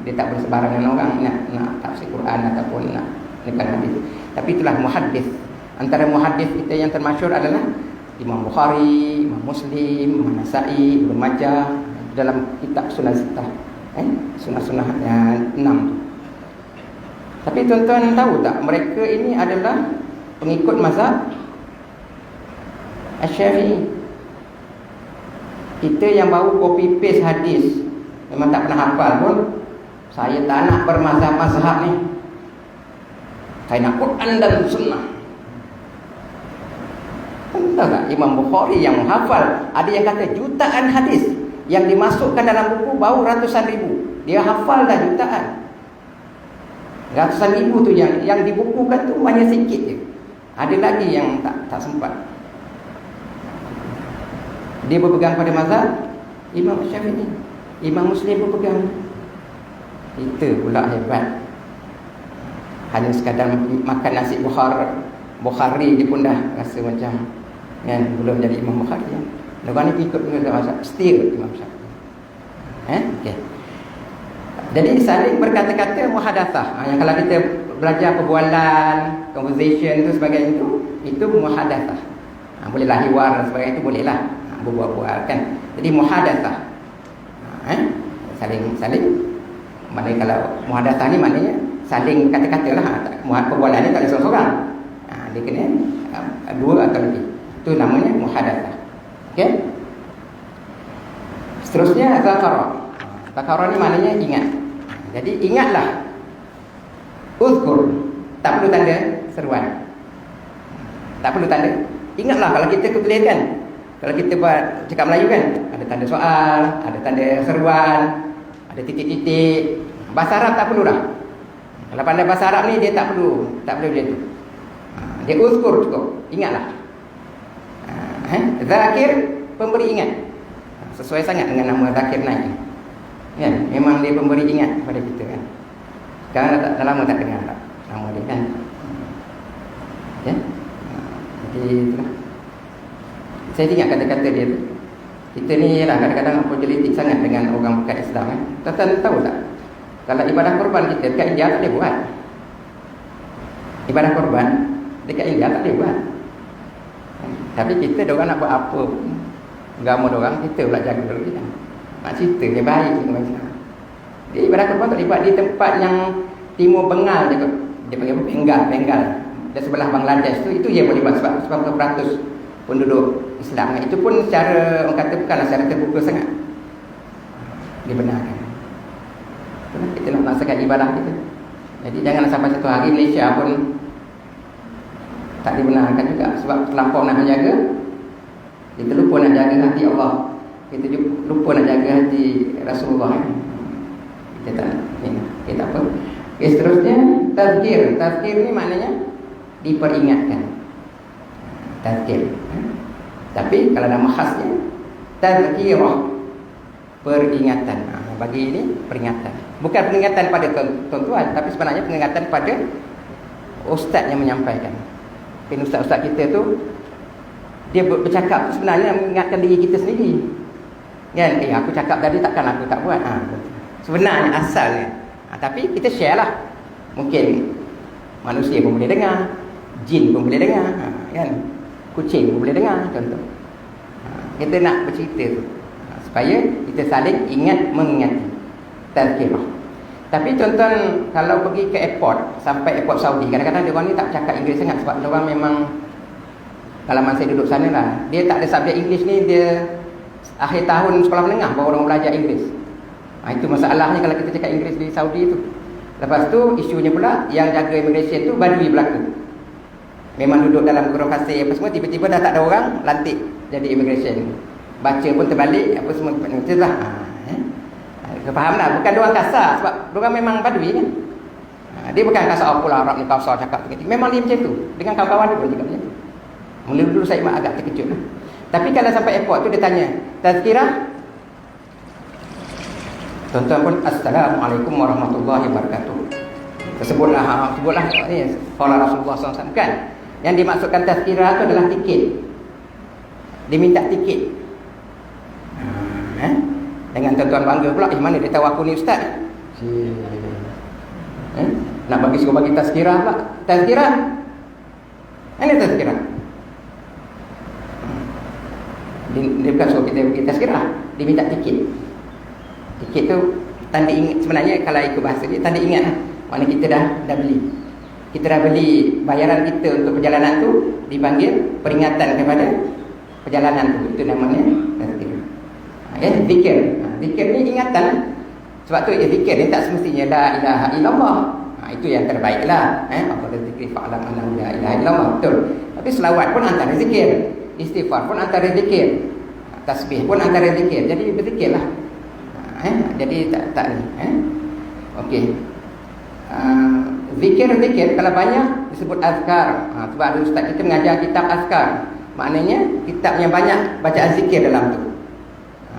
Dia tak boleh sebarangan orang nak tafsir Quran ataupun nak nekal hadis. Tapi itulah muhaddis. Antara muhaddis kita yang termasyhur adalah Imam Bukhari, Imam Muslim, Imam Nasa'i, Ibnu Majah dalam kitab Sunan Sittah. Sunnah-sunnah yang 6 tu. Tapi tuan-tuan tahu tak, mereka ini adalah pengikut mazhab Asy-Syafi'i. Kita yang baru copy paste hadis, memang tak pernah hafal pun, saya tak nak bermazhab-mazhab ni. Saya nak Quran dan Sunnah. Tahu tak, Imam Bukhari yang hafal, ada yang kata jutaan hadis yang dimasukkan dalam buku baru ratusan ribu. Dia hafal dah jutaan. Ratusan ribu tu yang dibukukan tu hanya sikit je. Ada lagi yang tak sempat. Dia berpegang pada mazhab Imam Syafi'i. Imam Muslim berpegang. Itu pula hebat. Hanya sekadar makan nasi Bukhari dia pun dah rasa macam belum jadi Imam Bukhari. Lepas ni ikut mazhab still Imam Syafi'i. Okey. Jadi saling berkata-kata muhadatsah. Yang kalau kita belajar perbualan, conversation tu sebagainya itu muhadatsah. Bolehlah hiwar dan sebagainya itu bolehlah. Berbual-bual kan. Jadi muhadatsah. Saling maknanya kalau muhadatsah ni maknanya saling kata-katalah. Perbualan ni tak ada seorang-seorang. Dia kena dua atau lebih. Itu namanya muhadatsah. Okey. Seterusnya zakara. Zakara ni maknanya ingat. Jadi ingatlah. Uzkur. Tak perlu tanda seruan. Tak perlu tanda. Ingatlah kalau kita tulis kan. Kalau kita buat cakap Melayu kan, ada tanda soal, ada tanda seruan, ada titik-titik. Bahasa Arab tak perlu dah. Kalau pandai bahasa Arab ni dia tak perlu macam tu. Dia uzkur cukup. Ingatlah. Zakir, pemberi ingat. Sesuai sangat dengan nama Zakir Naik. Kan? Memang dia pemberi ingat kepada kita kan. Sekarang dah lama tak dengar tak nama dia kan. Ya. Jadi itulah. Saya ingat kata-kata dia tu. Kita ni lah kadang-kadang apologetik sangat dengan orang bukan Islam kan. Tuan-tuan tahu tak? Kalau ibadah korban kita dekat India tak boleh buat. Ibadah korban dekat India tak boleh buat. Tapi kita diorang nak buat apa pun, agama diorang kita pula jaga dulu kan. Nak cerita dia baik macam. Dia ibadah korban tak boleh buat di tempat yang timur Bengal je. Dia panggil Bengal. Di sebelah Bangladesh tu, itu je boleh buat sebab 90% penduduk Islam. Itu pun secara orang kata bukanlah secara terbuka sangat. Dibenarkan. Kita nak melaksanakan ibadah kita. Jadi jangan sampai satu hari Malaysia pun tak dibenarkan juga. Sebab terlampau nak menjaga, kita lupa nak jaga hati Allah, kita lupa nak jaga hati Rasulullah. Kita tak kita apa. Okay, seterusnya tazkir. Tazkir ni maknanya diperingatkan. Tazkir. Tapi kalau nama khasnya tazkirah, peringatan. Bagi ini peringatan. Bukan peringatan pada tuan-tuan, tapi sebenarnya peringatan pada ustaz yang menyampaikan. Kan ustaz-ustaz kita tu dia bercakap sebenarnya mengingatkan diri kita sendiri. Kan? Aku cakap tadi takkan aku tak buat. Sebenarnya asalnya. Tapi kita share lah. Mungkin manusia pun boleh dengar, jin pun boleh dengar, kan? Kucing pun boleh dengar contoh. Kita nak bercerita tu supaya kita saling ingat mengingati. Tazkirah. Tapi tuan-tuan kalau pergi ke airport, sampai airport Saudi, kadang-kadang dia orang ni tak cakap Inggeris sangat sebab dia orang memang kalau saya duduk sana lah, dia tak ada subjek Inggeris ni, dia akhir tahun sekolah menengah baru orang belajar Inggeris. Itu masalahnya kalau kita cakap Inggeris di Saudi tu. Lepas tu isunya pula yang jaga immigration tu Badui berlaku. Memang duduk dalam gurun pasir apa semua, tiba-tiba dah tak ada orang, lantik jadi immigration. Baca pun terbalik, apa semua itulah. Faham tak? Bukan diorang kasar, sebab diorang memang badui kan. Dia bukan kasar pula Arab ni kasar cakap begitu. Memang dia macam tu. Dengan kawan-kawan dia pun cakap macam tu. Mula dulu saya agak terkejut lah. Tapi kalau sampai airport tu dia tanya, tazkirah? Tuan-tuan pun, Assalamualaikum warahmatullahi wabarakatuh. Sebutlah ni qala Rasulullah SAW kan. Yang dimaksudkan tazkirah tu adalah tiket. Dia minta tiket. Dengan tuan-tuan bangga pula, mana dia tahu aku ni ustaz? Nak suruh bagi tazkirah pula. Tazkirah? Mana tazkirah? Dia bukan suruh kita bagi tazkirah, dia minta tiket. Tiket tu tanda ingat. Sebenarnya kalau ikut bahasa dia, tanda ingat lah. Mana kita dah beli. Kita dah beli bayaran kita untuk perjalanan tu, dipanggil peringatan kepada perjalanan tu. Itu namanya tazkirah. Zikir. Zikir ni ingatan. Sebab tu zikir ni tak semestinya la ilaha illallah. Itu yang terbaiklah. Apa zikir fa'lam anna la ilaha illallah. Betul. Tapi selawat pun antara zikir. Istighfar pun antara zikir. Tasbih pun antara zikir. Jadi berzikirlah. Jadi tak ni. Okey. Zikir kalau banyak disebut azkar. Sebab ada ustaz kita mengajar kitab azkar. Maknanya kitab yang banyak bacaan zikir dalam tu.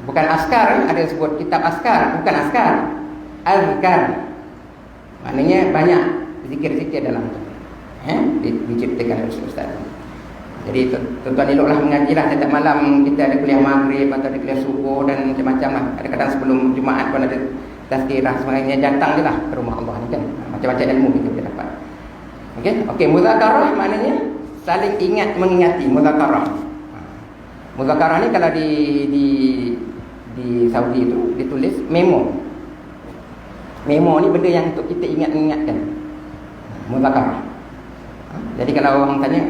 Bukan askar, ada yang sebut kitab askar, bukan askar. Azkar. Maknanya banyak zikir-zikir dalam tu. Diciptakan oleh ustaz. Jadi tuan-tuan eloklah mengajilah setiap malam. Kita ada kuliah maghrib atau ada kuliah subuh dan macam-macam lah. Kadang-kadang sebelum Jumaat pun ada tazkirah. Sebenarnya datang je lah ke rumah Allah ni kan. Macam-macam ilmu kita boleh dapat. Okey, muzakarah maknanya saling ingat mengingati. Muzakarah. Muzakarah ni kalau di Saudi tu ditulis memo. Memo ni benda yang untuk kita ingat-ingatkan. Muzakarah. Jadi kalau orang tanya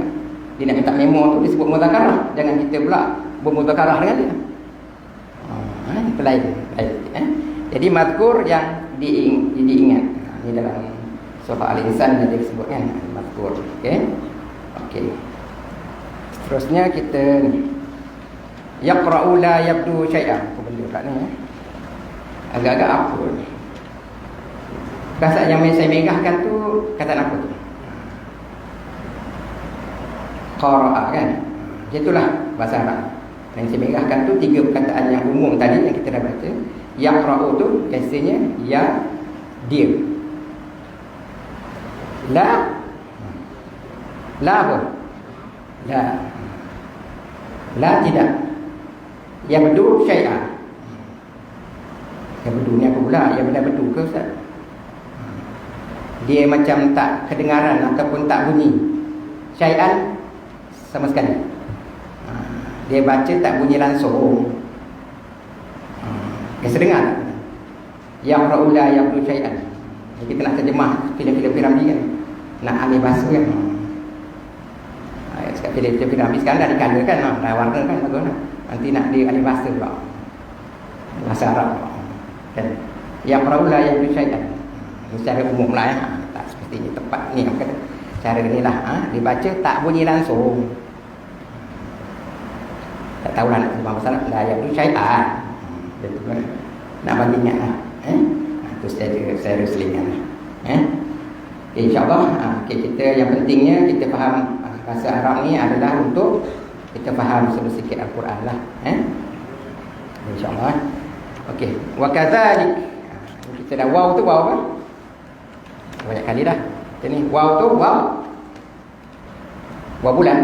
dia nak minta memo tu disebut muzakarah. Jangan kita pula bermuzakarah dengan dia. Itu lain. Jadi mazkur yang diingat. Ini dalam surah Al-Insan yang disebut kan, mazkur. Okey. Seterusnya kita ni yaqra'u la yabdu syai'an. Apa benda kat ni? Agak-agak apa ni? Kata yang saya megahkan tu kata apa tu? Qara'a kan? Itulah bahasa Arab. Yang saya megahkan tu tiga perkataan yang umum tadi yang kita dah baca. Yaqra'u tu biasanya ya dia. La apa? La tidak. Yang bedu syai'ah. Yang bedu ni apa pula? Yang bedu ke ustaz? Dia macam tak kedengaran ataupun tak bunyi. Syai'an sama sekali. Dia baca tak bunyi langsung. Biasa dengar tak? Yaqra'u la yabdu syai'an. Kita nak terjemah filem-filem Piramli kan. Nak ambil bahasa kan. Sekarang filem-filem Piramli sekarang dah dikala kan. Dah warna kan bagus lah. Nanti nak dia ambil bahasa pula. Bahasa Arab kan. Yaqra'u la yabdu syai'an. Secara umum lah ya. Tak sepertinya tepat ni kata. Cara ni lah. Dibaca tak bunyi langsung. Tak tahulah nak terjemah bahasa Arab. La yabdu syai'an. Nak bagi ingat lah. Itu secara selingan lah. InsyaAllah kita yang pentingnya kita faham bahasa Arab ni adalah untuk kita faham sedikit Al-Quran lah. InsyaAllah. Okey. Wa kadzalik. Kita dah waw tu waw apa? Banyak kali dah. Jadi waw tu waw. Waw bulan.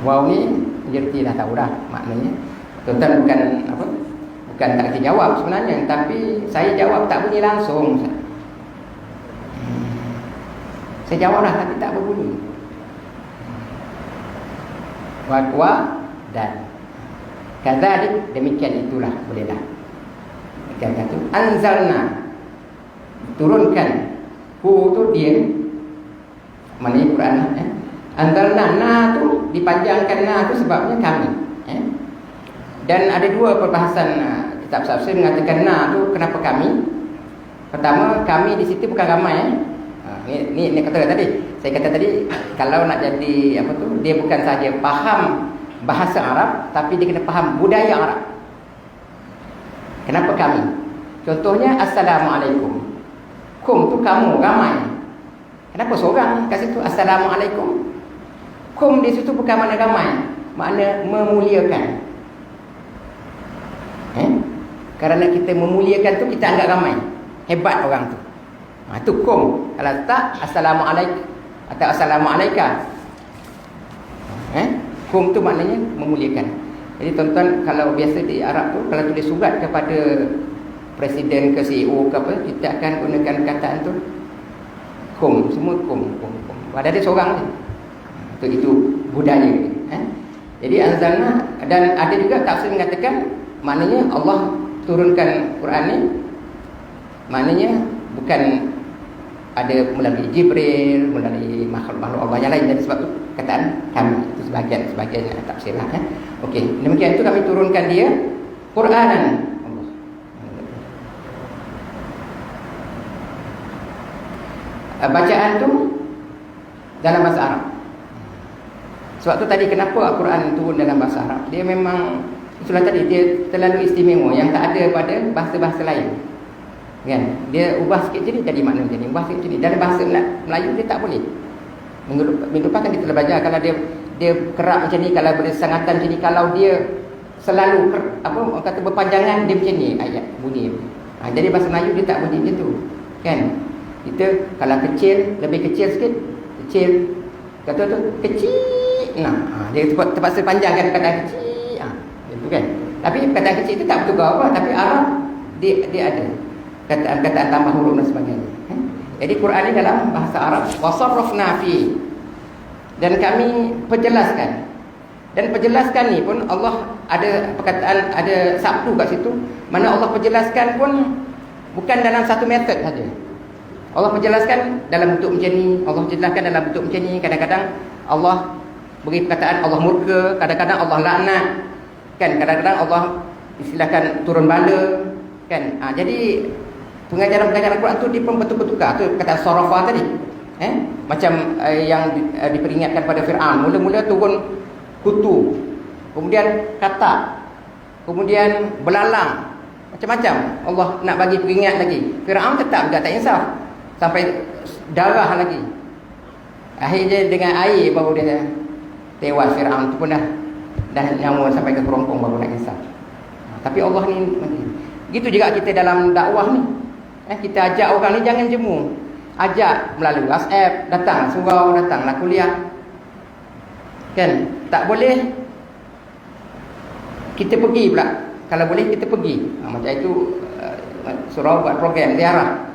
Waw ni jerti dah tahu dah maknanya. Tuan-tuan bukan apa? Bukan tak kasi jawab sebenarnya, tapi saya jawab tak bunyi langsung. Saya jawab dah tapi tak berbunyi. Wa dan kadzalik, demikian itulah bolehlah. Kata tu anzalna, turunkan. Hu tu dia mana Quran anzalna, na tu dipanjangkan, na tu sebabnya kami. Dan ada dua perbahasan kitab tafsir mengatakan na tu kenapa kami. Pertama, kami di situ bukan ramai Ni kata tadi. Saya kata tadi kalau nak jadi apa tu, dia bukan saja faham bahasa Arab, tapi dia kena faham budaya Arab. Kenapa kami? Contohnya Assalamualaikum. Kum tu kamu, ramai. Kenapa seorang kat situ Assalamualaikum? Kum di situ bukan makna ramai, makna memuliakan. Kerana kita memuliakan tu, kita anggap ramai, hebat orang tu. Tu kum. Kalau tak Assalamualaikum atau Assalamualaikum, kum tu maknanya memuliakan. Jadi tuan-tuan, kalau biasa di Arab tu, kalau tulis surat kepada presiden ke CEO ke apa, kita akan gunakan kataan tu kum, semua kum. Ada dia seorang tu. Itu budaya. Jadi anzalna, dan ada juga tafsir mengatakan maknanya Allah turunkan Quran ni, maknanya bukan ada melalui Jibril, melalui makhluk-makhluk Allah yang lain. Jadi sebab tu kataan kami, itu sebahagian tafsirlah. Okey, demikian itu kami turunkan dia Quranan. Bacaan tu dalam bahasa Arab. Sebab tu tadi kenapa Al-Quran turun dalam bahasa Arab, dia memang itulah tadi, dia terlalu istimewa yang tak ada pada bahasa-bahasa lain. Kan? Dia ubah sikit je jadi makna macam ni, ubah sikit je. Dalam bahasa Melayu dia tak boleh. Minggu lepas kan kita telah belajar, kalau dia kerak macam ni, kalau bersangatan macam ni, kalau dia selalu orang kata berpanjangan, dia macam ni ayat bunyi. Jadi bahasa Melayu dia tak bunyi macam tu. Kan? Kita kalau kecil, lebih kecil sikit, kecil, kata tu kecil. Dia terpaksa panjangkan kata kecil. Itu kan. Tapi kata kecil itu tak betul apa, tapi Arab dia ada kataan-kataan tambah huruf dan sebagainya. Jadi Quran ini dalam bahasa Arab, wasarrafna fi, dan kami perjelaskan. Dan perjelaskan ni pun Allah ada perkataan, ada sabtu kat situ, mana Allah perjelaskan pun bukan dalam satu metod saja. Allah perjelaskan dalam bentuk macam ni, Allah jelaskan dalam bentuk macam ni. Kadang-kadang Allah beri perkataan Allah murka, kadang-kadang Allah laknat, kan? Kadang-kadang Allah istilahkan turun bala, kan? Jadi pengajaran-pengajaran Quran tu dia pun bertukar-tukar. Tu kata sarafa tadi. Macam yang diperingatkan pada Fir'aun, mula-mula turun kutu, kemudian katak, kemudian belalang, macam-macam. Allah nak bagi peringat lagi. Fir'aun tetap juga tak insaf, sampai darah lagi. Akhirnya dengan air baru dia tewas. Fir'aun tu pun dah nyawa sampai ke kerompong baru nak insaf. Tapi Allah ni gitu juga kita dalam dakwah ni. Kita ajak orang ni jangan jemu. Ajak melalui WhatsApp, datang surau, datanglah kuliah. Kan? Tak boleh kita pergi pula. Kalau boleh kita pergi. Macam itu surau buat program ziarah.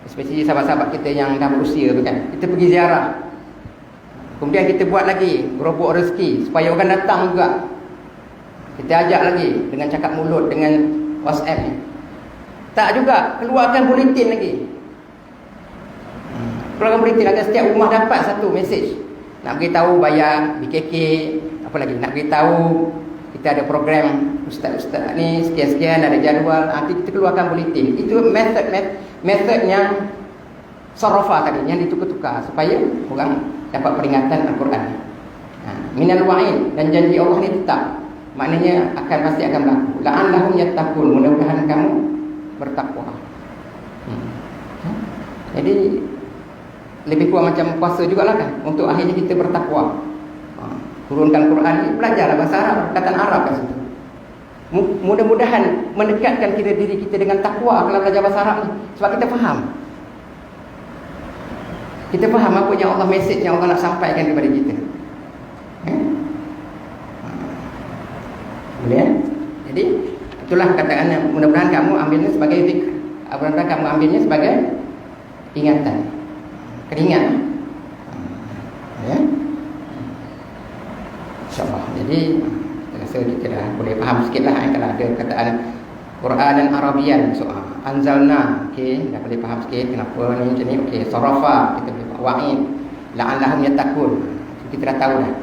Especially sahabat-sahabat kita yang dah berusia tu kan. Kita pergi ziarah. Kemudian kita buat lagi gerobok rezeki supaya orang datang juga. Kita ajak lagi dengan cakap mulut, dengan WhatsApp ni. Tak juga, keluarkan buletin lagi. Keluarkan buletin agar setiap rumah dapat satu mesej. Nak beritahu bayar BKK, apa lagi, nak beritahu kita ada program ustaz-ustaz ni sekian-sekian, ada jadual. Nanti kita keluarkan buletin. Itu metod yang sarafa tadi, yang ditukar-tukar supaya orang dapat peringatan Al-Quran. Minal wa'id, dan janji Allah ni tetap, maknanya pasti akan berlaku. La'allahum yattaqun, mudah-mudahan kamu bertakwa. Jadi lebih kurang macam puasa jugalah kan, untuk akhirnya kita bertakwa. Turunkan Quran ni, belajarlah bahasa Arab, perkataan Arab kat situ. Mudah-mudahan mendekatkan diri kita dengan takwa kalau belajar bahasa Arab ni, sebab kita faham. Kita faham apa yang Allah, mesej yang Allah nak sampaikan kepada kita. Boleh? Jadi itulah katakannya, mudah-mudahan kamu ambilnya sebagai zikr. Mudah-mudahan kamu ambilnya sebagai ingatan, keringat. Ya. InsyaAllah. Jadi rasa kita dah boleh faham sikit lah kalau ada kataan Quran dan Arabian. Anzalna, okey, dah boleh faham sikit kenapa ni macam ni. Okey, sarafa kita boleh wa'id, la'allahum yattaqun, kita dah tahu dah.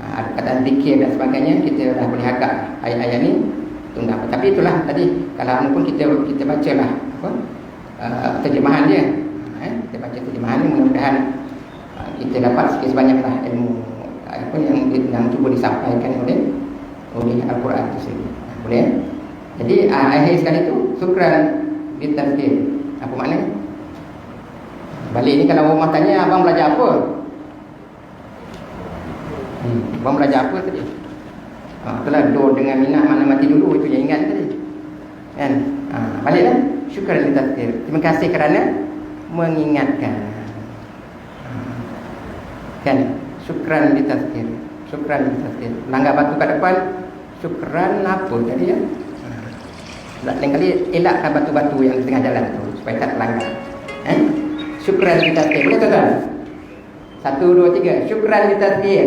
Ada kataan zikir dan sebagainya, kita dah boleh agak ayat-ayat ni tunggu. Tapi itulah tadi, kalau pun kita bacalah terjemahan dia. kita baca terjemahan ini, mudah-mudahan kita dapat sikit sebanyaklah ilmu apa yang cuba disampaikan oleh Al-Quran itu sendiri. Boleh? Jadi akhir sekali itu syukran ditafsir. Apa maknanya? Balik ni kalau rumah tanya abang belajar apa? Abang belajar apa tadi? Itulah do dengan minat mana mati dulu, itu yang ingat tadi. Kan? Baliklah. Syukran ditafsir. Terima kasih kerana mengingatkan. Kan? Syukran ditafsir. Syukran ditafsir. Langgar batu kat depan, syukran apa tadi ya? Lain kali elakkan batu-batu yang di tengah jalan tu supaya tak terlanggar. Syukran ditafsir. Boleh tuan-tuan? 1, 2, 3. Syukran ditafsir.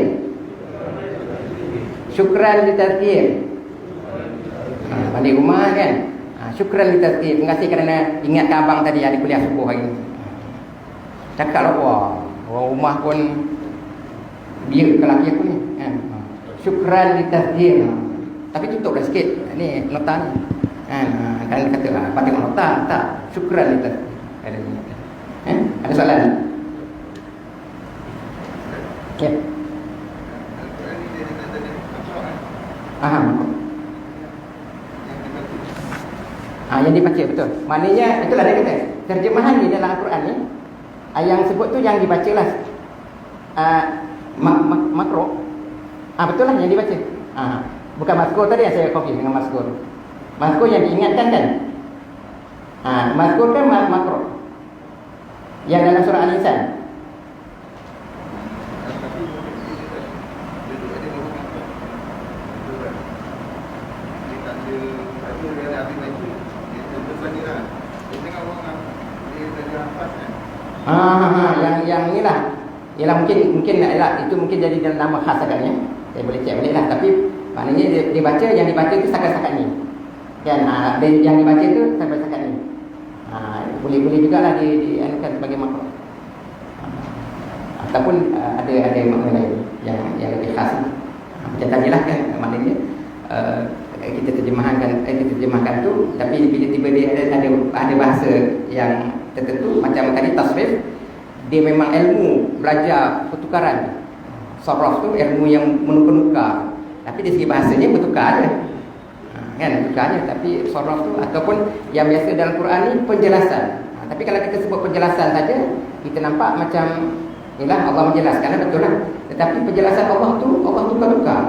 Syukran ditafsir. Balik rumah kan? Syukran ditafsir. Terima kasih kerana ingatkan abang tadi ada kuliah subuh hari ni. Cakap lah, wah, orang rumah pun dia ke laki aku ni kan? Syukran ditafsir. Tapi tutup dah sikit ni nota ni kan? Kan kata apa tengok nota tak? Syukran ditafsir. Ada soalan? Ya. Yang dibaca betul. Maknanya itulah dia kata. Terjemahan di dalam Al-Quran ni yang sebut tu yang dibacalah makro. Betul lah yang dibaca. Bukan maskur tadi yang saya confuse dengan maskur. Maskur yang diingatkan kan? Maskur kan makro. Yang dalam surah Al-Insan. Yang inilah. Ialah mungkin itu mungkin jadi dalam nama khas agaknya. Saya boleh cek balik lah. Tapi maknanya dibaca, yang dibaca itu setakat ni. Kan? Yang dibaca itu setakat ni. Boleh jugalah dianukan sebagai makro. Ataupun ada makna lain yang lebih khas. Macam tadilah kan, maknanya kita terjemahkan tu, tapi bila tiba dia ada bahasa yang tertentu macam tadi tasrif, dia memang ilmu belajar pertukaran. Saraf tu ilmu yang menukar-nukar, tapi dari segi bahasanya bertukar aja. Kan bertukarnya, tapi saraf tu ataupun yang biasa dalam Quran ni penjelasan. Tapi kalau kita sebut penjelasan saja, kita nampak macam yalah Allah menjelaskan, betul lah. Tetapi penjelasan Allah tukar-tukar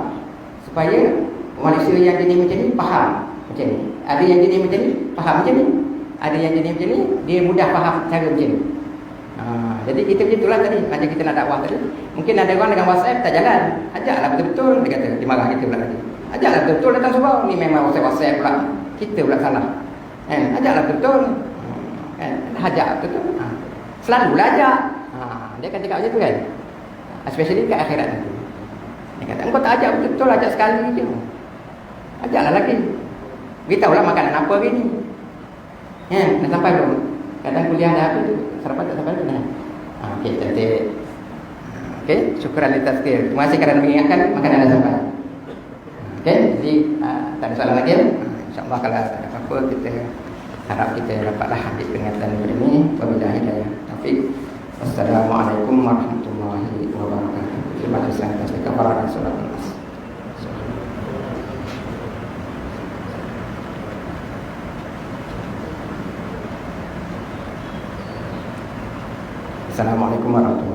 supaya manusia yang jadi macam ni faham macam ni. Ada yang jadi macam ni faham macam ni. Ada yang jadi macam ni dia mudah faham cara macam ni. Jadi kita macam itulah tadi macam kita nak dakwah tadi. Mungkin ada orang dengan WhatsApp tak jalan. Ajaklah betul-betul, dia kata dia marah kita pula lagi. Ajaklah betul datang subau ni memang WhatsApp pula. Kita pula salah. Ajaklah betul. Ajak betul. Selalulah ajak. Dia akan cakap macam tu kan. Especially kat akhirat nanti. Dia kata engkau tak ajak betul-betul, ajak sekali je. Ajaklah lagi. Beritahulah makanan apa hari ni. Dah sampai belum? Kadang kuliah dah habis tu, sarapan tak sampai belum? Okey, cantik. Okey, syukran li tazkir. Terima kasih kerana mengingatkan makanan dah sampai. Okey, jadi tak ada soalan lagi. InsyaAllah kalau tak ada apa-apa, kita harap kita dapatlah ambil peringatan daripada ini. Wabillahi hidayah taufik. Wassalamualaikum warahmatullahi wabarakatuh. Terima kasih atas kepada Rasulullah. Assalamualaikum warahmatullahi wabarakatuh.